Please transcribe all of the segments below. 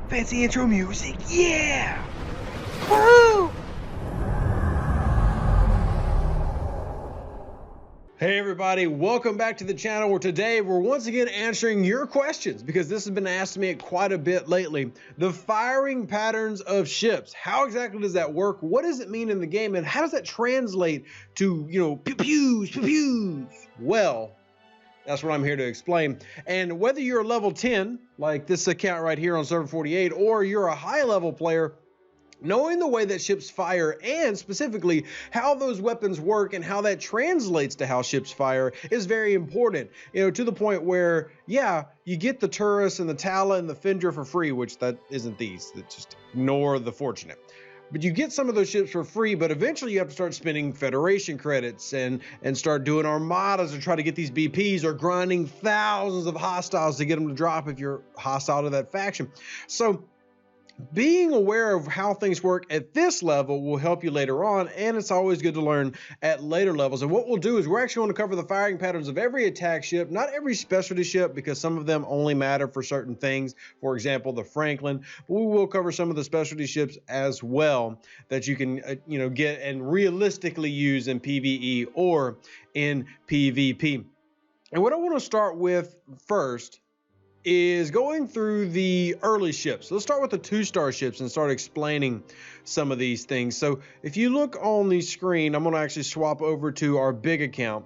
Fancy intro music, yeah! Woo! Hey everybody, welcome back to the channel where today we're once again answering your questions because this has been asked to me quite a bit lately. The firing patterns of ships. How exactly does that work? What does it mean in the game and how does that translate to, pew-pews, pew-pews? Well, that's what I'm here to explain. And whether you're a level 10, like this account right here on server 48, or you're a high level player, knowing the way that ships fire and specifically how those weapons work and how that translates to how ships fire is very important. To the point where, yeah, you get the Turris and the Tala and the Fendra for free, which that isn't these. It's just ignore the fortunate. But you get some of those ships for free, but eventually you have to start spending Federation credits and start doing armadas to try to get these BPs or grinding thousands of hostiles to get them to drop if you're hostile to that faction. So being aware of how things work at this level will help you later on, and it's always good to learn at later levels. And what we'll do is we're actually going to cover the firing patterns of every attack ship, not every specialty ship, because some of them only matter for certain things. For example, the Franklin. But we will cover some of the specialty ships as well that you can, get and realistically use in PvE or in PvP. And what I want to start with first is going through the early ships. Let's start with the 2-star ships and start explaining some of these things. So if you look on the screen, I'm going to actually swap over to our big account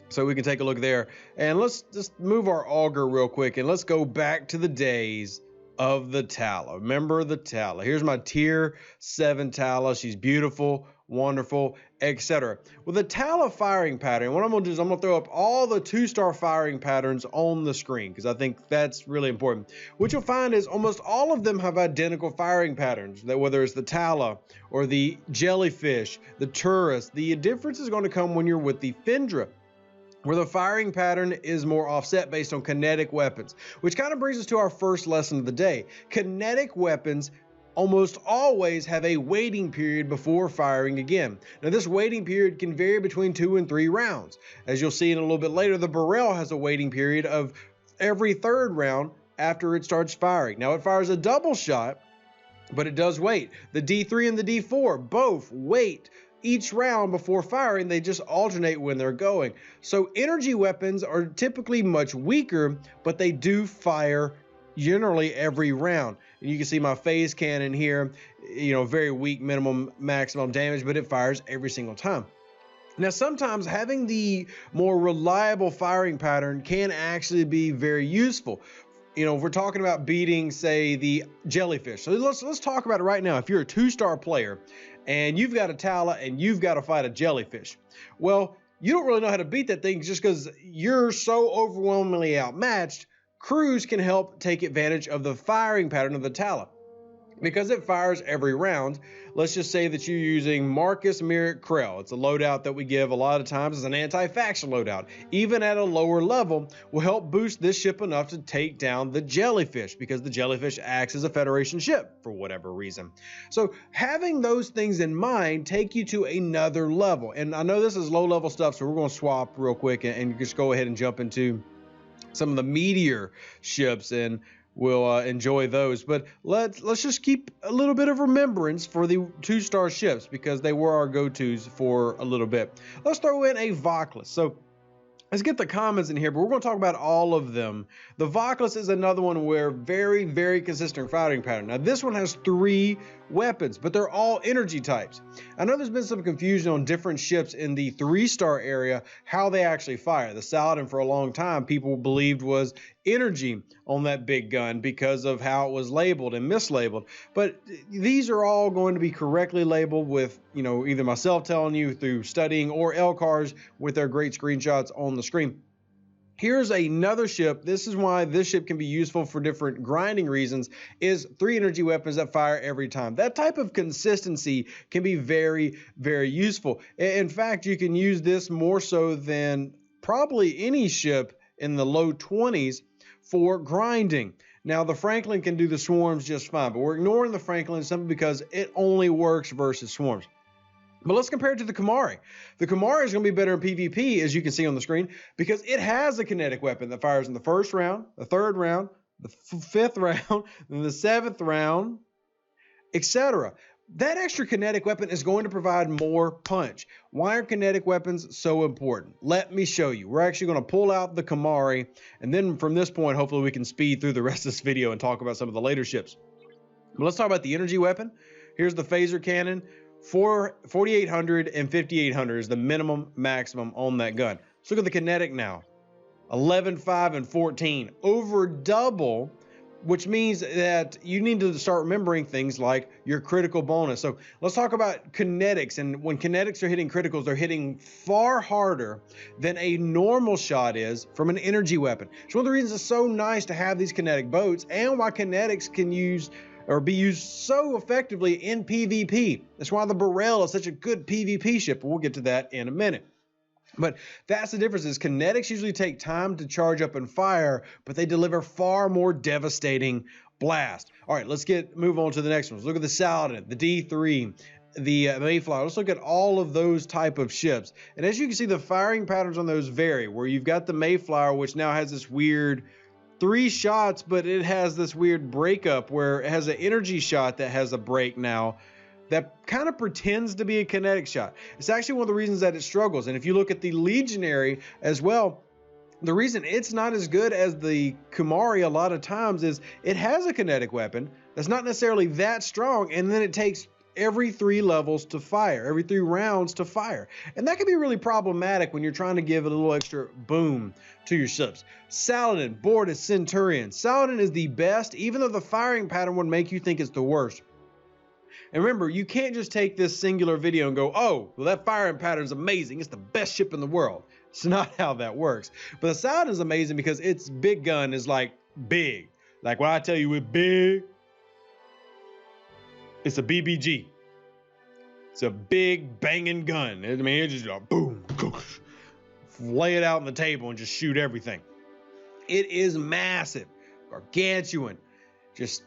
so we can take a look there. And let's just move our auger real quick and let's go back to the days of the Tala. Remember the Tala. Here's my tier 7 Tala. She's beautiful, wonderful, etc. With the Tala firing pattern, what I'm going to do is I'm going to throw up all the 2-star firing patterns on the screen because I think that's really important. What you'll find is almost all of them have identical firing patterns, that whether it's the Tala or the Jellyfish, the Turris. The difference is going to come when you're with the Fendra, where the firing pattern is more offset based on kinetic weapons, which kind of brings us to our first lesson of the day. Kinetic weapons almost always have a waiting period before firing again. Now this waiting period can vary between 2 and 3 rounds. As you'll see in a little bit later, the Burrell has a waiting period of every 3rd round after it starts firing. Now it fires a double shot, but it does wait. The D3 and the D4 both wait each round before firing. They just alternate when they're going. So energy weapons are typically much weaker, but they do fire generally every round. And you can see my phase cannon here, very weak minimum maximum damage, but it fires every single time. Now sometimes having the more reliable firing pattern can actually be very useful. If we're talking about beating, say, the Jellyfish. So let's talk about it right now. If you're a 2-star player and you've got a Tala and you've got to fight a Jellyfish, well, you don't really know how to beat that thing just because you're so overwhelmingly outmatched. Crews can help take advantage of the firing pattern of the Tala. Because it fires every round, let's just say that you're using Marcus Merrick Krell. It's a loadout that we give a lot of times as an anti-faction loadout. Even at a lower level, will help boost this ship enough to take down the Jellyfish, because the Jellyfish acts as a Federation ship for whatever reason. So having those things in mind take you to another level. And I know this is low level stuff, so we're going to swap real quick and just go ahead and jump into some of the meteor ships and we'll enjoy those. But let's just keep a little bit of remembrance for the 2-star ships because they were our go-tos for a little bit. Let's throw in a Voclus. So let's get the comments in here, but we're going to talk about all of them. The Voclus is another one where very, very consistent firing pattern. Now this one has 3 weapons, but they're all energy types. I know there's been some confusion on different ships in the 3-star area, how they actually fire. The Saladin for a long time people believed was energy on that big gun because of how it was labeled and mislabeled. But these are all going to be correctly labeled with, either myself telling you through studying or LCARs with their great screenshots on the screen. Here's another ship. This is why this ship can be useful for different grinding reasons, is 3 energy weapons that fire every time. That type of consistency can be very, very useful. In fact, you can use this more so than probably any ship in the low 20s for grinding. Now the Franklin can do the swarms just fine, but we're ignoring the Franklin simply because it only works versus swarms. But let's compare it to the Kamari. The Kamari is going to be better in PvP, as you can see on the screen, because it has a kinetic weapon that fires in the 1st round, the 3rd round, the fifth round, then the seventh round, etc. That extra kinetic weapon is going to provide more punch. Why are kinetic weapons so important? Let me show you. We're actually going to pull out the Kamari, and then from this point, hopefully we can speed through the rest of this video and talk about some of the later ships. But let's talk about the energy weapon. Here's the phaser cannon. 4,800 and 5,800 is the minimum maximum on that gun. Let's look at the kinetic now. 11, 5, and 14. Over double, which means that you need to start remembering things like your critical bonus. So let's talk about kinetics. And when kinetics are hitting criticals, they're hitting far harder than a normal shot is from an energy weapon. It's one of the reasons it's so nice to have these kinetic boats, and why kinetics can use or be used so effectively in PvP. That's why the Burrell is such a good PvP ship. We'll get to that in a minute. But that's the difference, is kinetics usually take time to charge up and fire, but they deliver far more devastating blast. All right, let's move on to the next ones. Look at the Saladin, the D3, the Mayflower. Let's look at all of those type of ships. And as you can see, the firing patterns on those vary, where you've got the Mayflower, which now has this weird 3 shots, but it has this weird breakup where it has an energy shot that has a break now that kind of pretends to be a kinetic shot. It's actually one of the reasons that it struggles. And if you look at the Legionary as well, the reason it's not as good as the Kumari a lot of times is it has a kinetic weapon that's not necessarily that strong, and then it takes every 3 levels to fire, every 3 rounds to fire. And that can be really problematic when you're trying to give a little extra boom to your ships. Saladin, Bortus, Centurion. Saladin is the best, even though the firing pattern would make you think it's the worst. And remember, you can't just take this singular video and go, oh, well, that firing pattern is amazing. It's the best ship in the world. It's not how that works. But the Saladin is amazing because its big gun is like big. Like when I tell you it's big, it's a BBG. It's a big banging gun. I mean, it's just like boom, lay it out on the table and just shoot everything. It is massive, gargantuan, just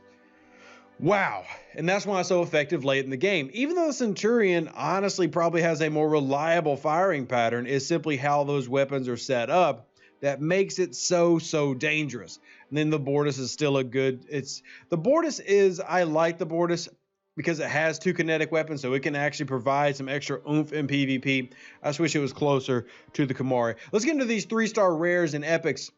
wow. And that's why it's so effective late in the game. Even though the Centurion honestly probably has a more reliable firing pattern, is simply how those weapons are set up that makes it so dangerous. And then the Bortus is still a good, I like the Bortus because it has 2 kinetic weapons, so it can actually provide some extra oomph in PvP. I just wish it was closer to the Kamari. Let's get into these 3-star rares and epics.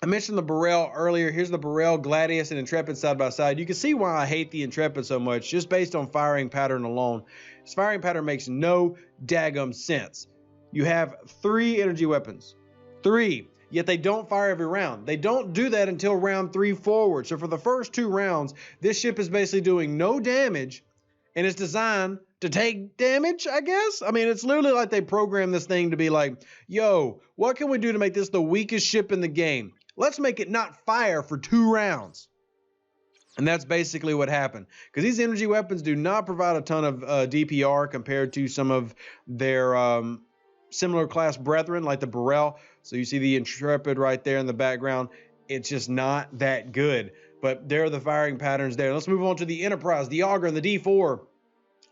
I mentioned the Burrell earlier. Here's the Burrell, Gladius, and Intrepid side by side. You can see why I hate the Intrepid so much, just based on firing pattern alone. This firing pattern makes no daggum sense. You have 3 energy weapons. 3. Yet they don't fire every round. They don't do that until round 3 forward. So for the first 2 rounds, this ship is basically doing no damage, and it's designed to take damage, I guess. I mean, it's literally like they programmed this thing to be like, yo, what can we do to make this the weakest ship in the game? Let's make it not fire for 2 rounds. And that's basically what happened. Because these energy weapons do not provide a ton of DPR compared to some of their similar class brethren, like the Burrell. So you see the Intrepid right there in the background. It's just not that good. But there are the firing patterns there. Let's move on to the Enterprise, the Augur, and the D4.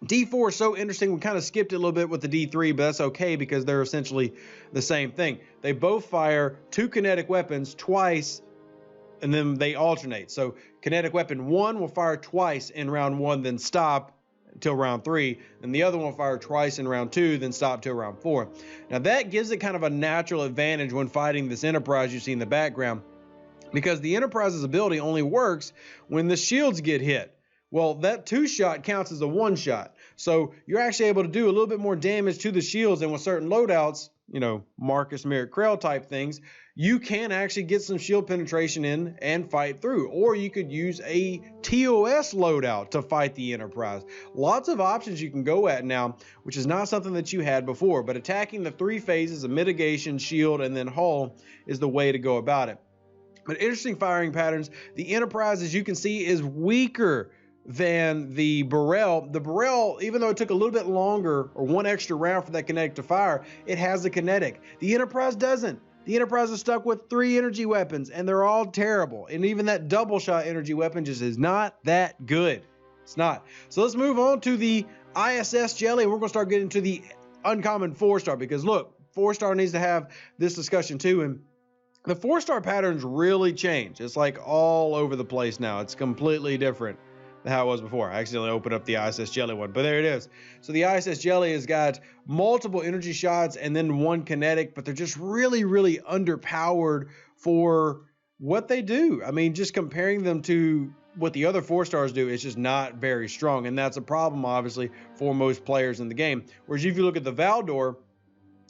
D4 is so interesting. We kind of skipped it a little bit with the D3, but that's okay because they're essentially the same thing. They both fire 2 kinetic weapons twice, and then they alternate. So kinetic weapon 1 will fire twice in round 1, then stop until round 3. And the other one will fire twice in round 2, then stop till round 4. Now that gives it kind of a natural advantage when fighting this Enterprise you see in the background, because the Enterprise's ability only works when the shields get hit. Well, that 2-shot counts as a 1-shot. So you're actually able to do a little bit more damage to the shields, and with certain loadouts, you know, Marcus Merritt Krell type things, you can actually get some shield penetration in and fight through. Or you could use a TOS loadout to fight the Enterprise. Lots of options you can go at now, which is not something that you had before. But attacking the 3 phases of mitigation, shield, and then hull is the way to go about it. But interesting firing patterns. The Enterprise, as you can see, is weaker than the Burrell. The Burrell, even though it took a little bit longer or 1 extra round for that kinetic to fire, it has a kinetic. The Enterprise doesn't. The Enterprise is stuck with 3 energy weapons, and they're all terrible. And even that double shot energy weapon just is not that good. It's not. So let's move on to the ISS Jelly, and we're going to start getting to the uncommon 4-star, because look, 4-star needs to have this discussion too. And The 4-star patterns really change. It's like all over the place now. It's completely different than how it was before. I accidentally opened up the ISS Jelly one, but there it is. So the ISS Jelly has got multiple energy shots and then one kinetic, but they're just really, really underpowered for what they do. I mean, just comparing them to what the other 4-stars do, it's just not very strong. And that's a problem, obviously, for most players in the game. Whereas if you look at the Valdor,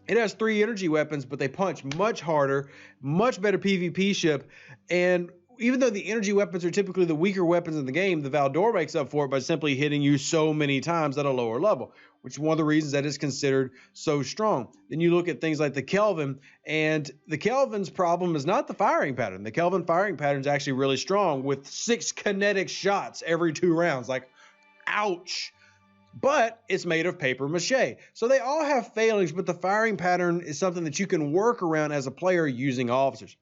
it has 3 energy weapons, but they punch much harder, much better PvP ship. And even though the energy weapons are typically the weaker weapons in the game, the Valdor makes up for it by simply hitting you so many times at a lower level, which is one of the reasons that it's considered so strong. Then you look at things like the Kelvin, and the Kelvin's problem is not the firing pattern. The Kelvin firing pattern is actually really strong with 6 kinetic shots every 2 rounds. Like, ouch. But it's made of paper mache. So they all have failings, but the firing pattern is something that you can work around as a player using officers.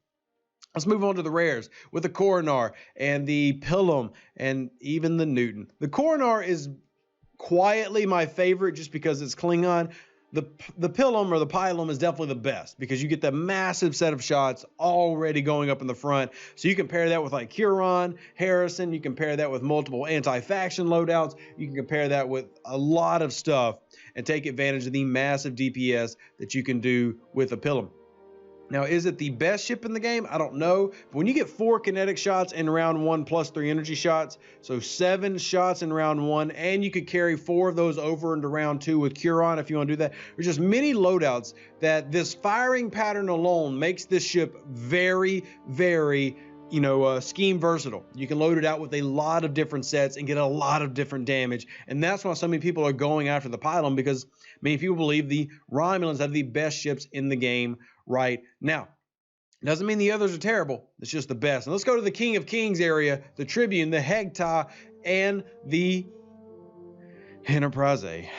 Let's move on to the rares with the Coronar and the Pilum and even the Newton. The Coronar is quietly my favorite just because it's Klingon. The Pilum or the Pilum is definitely the best because you get the massive set of shots already going up in the front. So you compare that with like Huron, Harrison, you compare that with multiple anti-faction loadouts, you can compare that with a lot of stuff and take advantage of the massive DPS that you can do with a Pilum. Now, is it the best ship in the game? I don't know. But when you get 4 kinetic shots in round 1 plus 3 energy shots, so 7 shots in round 1, and you could carry 4 of those over into round 2 with Huron if you want to do that. There's just many loadouts that this firing pattern alone makes this ship very, very, scheme versatile. You can load it out with a lot of different sets and get a lot of different damage. And that's why so many people are going after the Pilum, because many people believe the Romulans have the best ships in the game right now. Doesn't mean the others are terrible. It's just the best. And let's go to the King of Kings area, the Tribune, the Hegta, and the Enterprise A.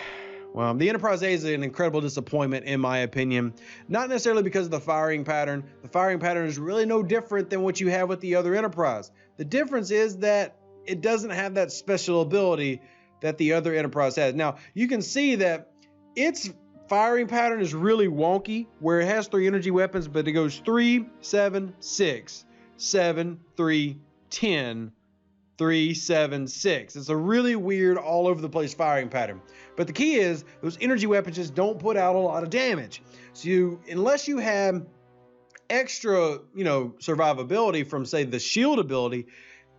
Well, the Enterprise A is an incredible disappointment in my opinion. Not necessarily because of the firing pattern. The firing pattern is really no different than what you have with the other Enterprise. The difference is that it doesn't have that special ability that the other Enterprise has. Now, you can see that its firing pattern is really wonky, where it has 3 energy weapons, but it goes 3, 7, 6, 7, 3, 10, 3, 7, 6. It's a really weird all over the place firing pattern. But the key is those energy weapons just don't put out a lot of damage. So unless you have extra, survivability from say the shield ability,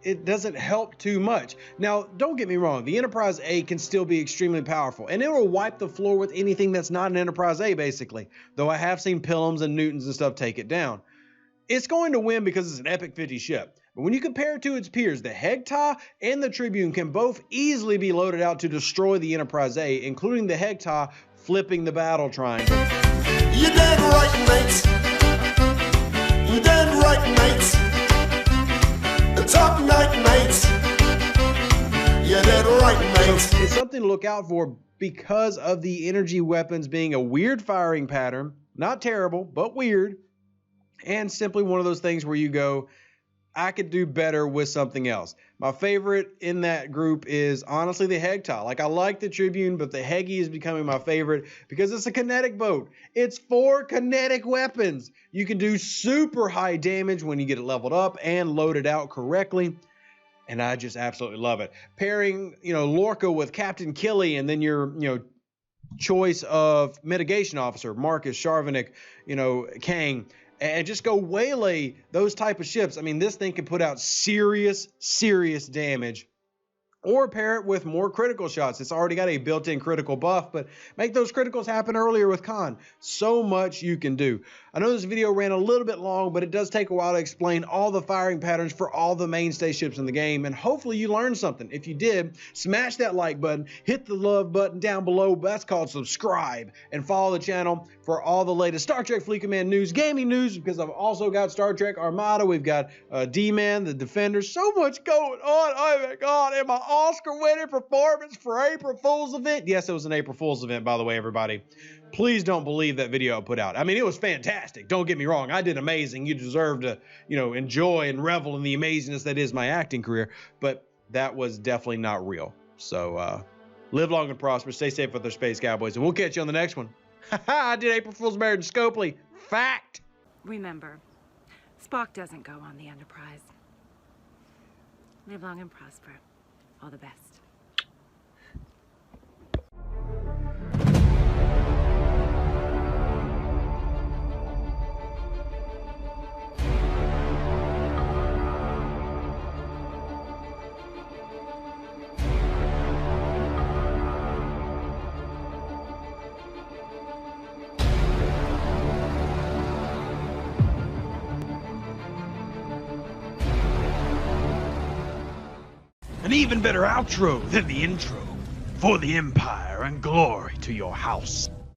it doesn't help too much. Now, don't get me wrong, the Enterprise A can still be extremely powerful, and it will wipe the floor with anything that's not an Enterprise A, basically. Though I have seen Pilums and Newtons and stuff take it down. It's going to win because it's an epic 50 ship. But when you compare it to its peers, the Hegta and the Tribune can both easily be loaded out to destroy the Enterprise A, including the Hegta flipping the battle triangle. You dead right, mates. You dead right, mates. Top night, mates. You dead right, mates. So it's something to look out for because of the energy weapons being a weird firing pattern. Not terrible, but weird. And simply one of those things where you go, I could do better with something else. My favorite in that group is honestly the Hegta. Like, I like the Tribune, but the Hegi is becoming my favorite because it's a kinetic boat. It's 4 kinetic weapons. You can do super high damage when you get it leveled up and loaded out correctly. And I just absolutely love it. Pairing, Lorca with Captain Killy, and then your, choice of mitigation officer, Marcus, Charvanik, Kang, and just go waylay those type of ships. I mean, this thing can put out serious damage. Or pair it with more critical shots. It's already got a built-in critical buff, but make those criticals happen earlier with Khan. So much you can do. I know this video ran a little bit long, but it does take a while to explain all the firing patterns for all the mainstay ships in the game, and hopefully you learned something. If you did, smash that like button, hit the love button down below. That's called subscribe, and follow the channel for all the latest Star Trek Fleet Command news, gaming news, because I've also got Star Trek Armada. We've got D-Man, the Defenders, so much going on. Oh my God, and my Oscar-winning performance for April Fool's event. Yes, it was an April Fool's event, by the way, everybody. Please don't believe that video I put out. I mean, it was fantastic. Don't get me wrong. I did amazing. You deserve to, enjoy and revel in the amazingness that is my acting career. But that was definitely not real. So live long and prosper. Stay safe with our Space Cowboys. And we'll catch you on the next one. I did April Fool's marriage in Scopely. Fact. Remember, Spock doesn't go on the Enterprise. Live long and prosper. All the best. An even better outro than the intro. For the Empire and glory to your house.